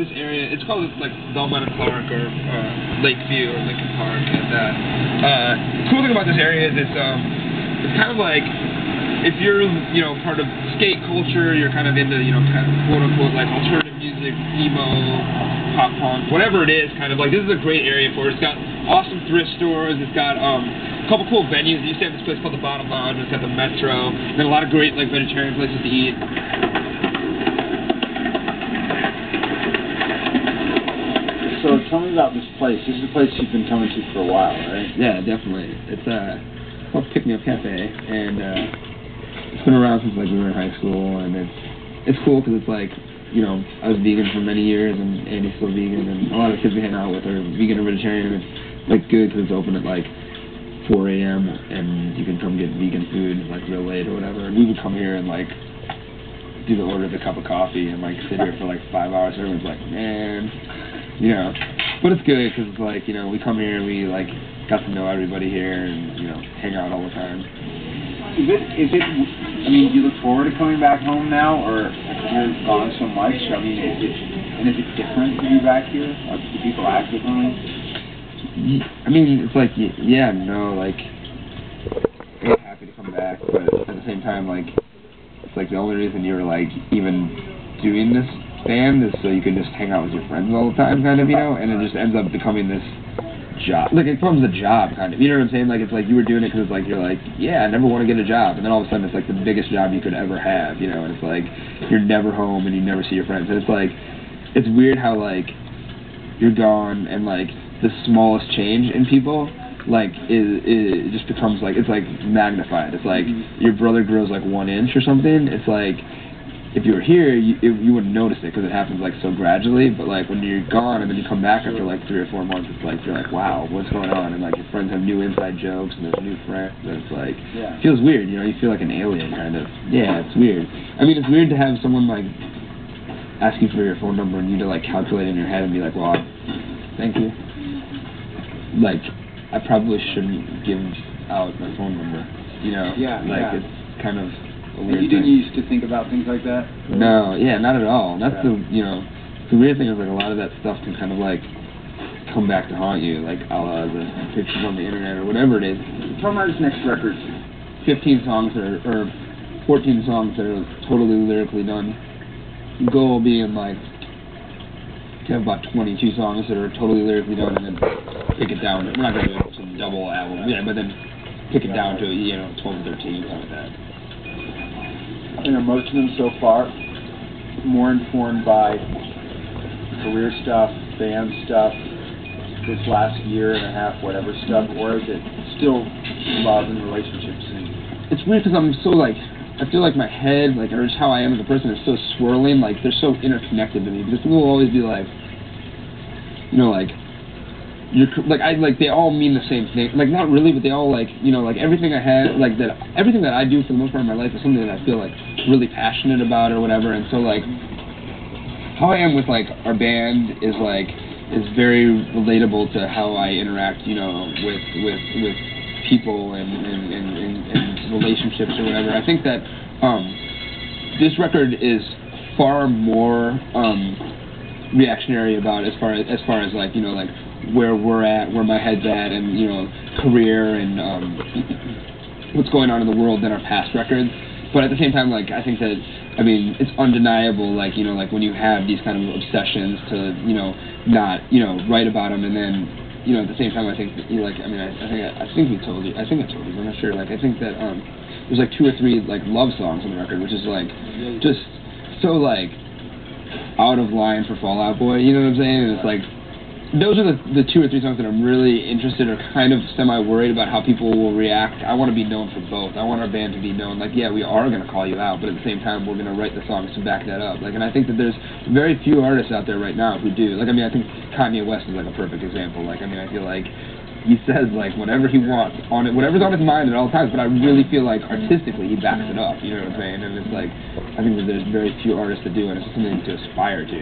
this area. It's called like Belmont and Clark or Lakeview or Lincoln Park. And the cool thing about this area is it's kind of like if you're part of skate culture, you're kind of into kind of quote unquote like alternative music, emo, pop punk, whatever it is. Kind of like this is a great area for it. It's got awesome thrift stores. It's got a couple cool venues. You used to have this place called the Bottom Lounge. It's got the Metro. And then a lot of great like vegetarian places to eat. So tell me about this place. This is a place you've been coming to for a while, right? Yeah, definitely. It's called Pick Me Up Cafe, and it's been around since like we were in high school, and it's cool because it's like I was vegan for many years, and Andy's still vegan, and a lot of the kids we hang out with are vegan or vegetarian, and it's like good because it's open at like 4 a.m. and you can come get vegan food like real late or whatever. And we would come here and like do the order of a cup of coffee and like sit here for like 5 hours. Everyone's like, man. But it's good because it's like, we come here and we like got to know everybody here and, hang out all the time. Is it, I mean, do you look forward to coming back home now, or you're gone so much? I mean, is it different to be back here? Or do people act differently? I mean, it's like, yeah, no, like, I'm happy to come back, but at the same time, like, it's like the only reason you're like even doing this band is so you can just hang out with your friends all the time, kind of, and it just ends up becoming this job. Like, it becomes a job, kind of, you know what I'm saying? Like, it's like you were doing it because, like, you're like, yeah, I never want to get a job, and then all of a sudden it's, like, the biggest job you could ever have, and it's like, you're never home and you never see your friends, and it's like, it's weird how, like, you're gone, and, like, the smallest change in people, like, it just becomes, like, it's, like, magnified. It's like, your brother grows, like, 1 inch or something, it's like, if you were here, you wouldn't notice it because it happens like so gradually. But like when you're gone and then you come back after like 3 or 4 months, it's like you're like, wow, what's going on? And like your friends have new inside jokes and there's new friends. And it's like it feels weird, you feel like an alien kind of. Yeah, it's weird. I mean, it's weird to have someone like ask you for your phone number and you to like calculate in your head and be like, well, thank you. Like I probably shouldn't give out my phone number. It's kind of. And you didn't used to think about things like that? No, yeah, not at all. And that's the weird thing is like a lot of that stuff can kind of like come back to haunt you, like a la the pictures on the internet or whatever it is. Tell me about this next record. 15 songs or 14 songs that are totally lyrically done. The goal being like to have about 22 songs that are totally lyrically done and then pick it down. We're not going to do some double album, but then pick it down to 12 or 13, something like that. And are most of them so far more informed by career stuff, band stuff, this last year and a half, whatever stuff, or is it still love and relationships? It's weird because I'm so like, I feel like my head, like, or just how I am as a person is so swirling, like, they're so interconnected to me, because people will always be like, like, they all mean the same thing. Like, not really, but they all, like, like, everything I had, like, everything that I do for the most part of my life is something that I feel, like, really passionate about or whatever, and so, like, how I am with, like, our band is, like, is very relatable to how I interact, with people and relationships or whatever. I think that, this record is far more, reactionary about as far as, like, like, where we're at, where my head's at, and career and what's going on in the world than our past records. But at the same time, like I think that it's undeniable, like like when you have these kind of obsessions to not write about them, and then at the same time I think that, I think we told you, I'm not sure. Like I think that there's like 2 or 3 like love songs on the record, which is like just so like out of line for Fall Out Boy, you know what I'm saying? And it's like. Those are the 2 or 3 songs that I'm really interested or kind of semi-worried about how people will react. I want to be known for both. I want our band to be known, like, yeah, we are going to call you out, but at the same time, we're going to write the songs to back that up. Like, and I think that there's very few artists out there right now who do. Like, I think Kanye West is, like, a perfect example. Like, I feel like he says, like, whatever he wants on it, whatever's on his mind at all times, but I really feel like artistically he backs it up, you know what I'm saying? And it's like, I think that there's very few artists that do, and it's something to aspire to.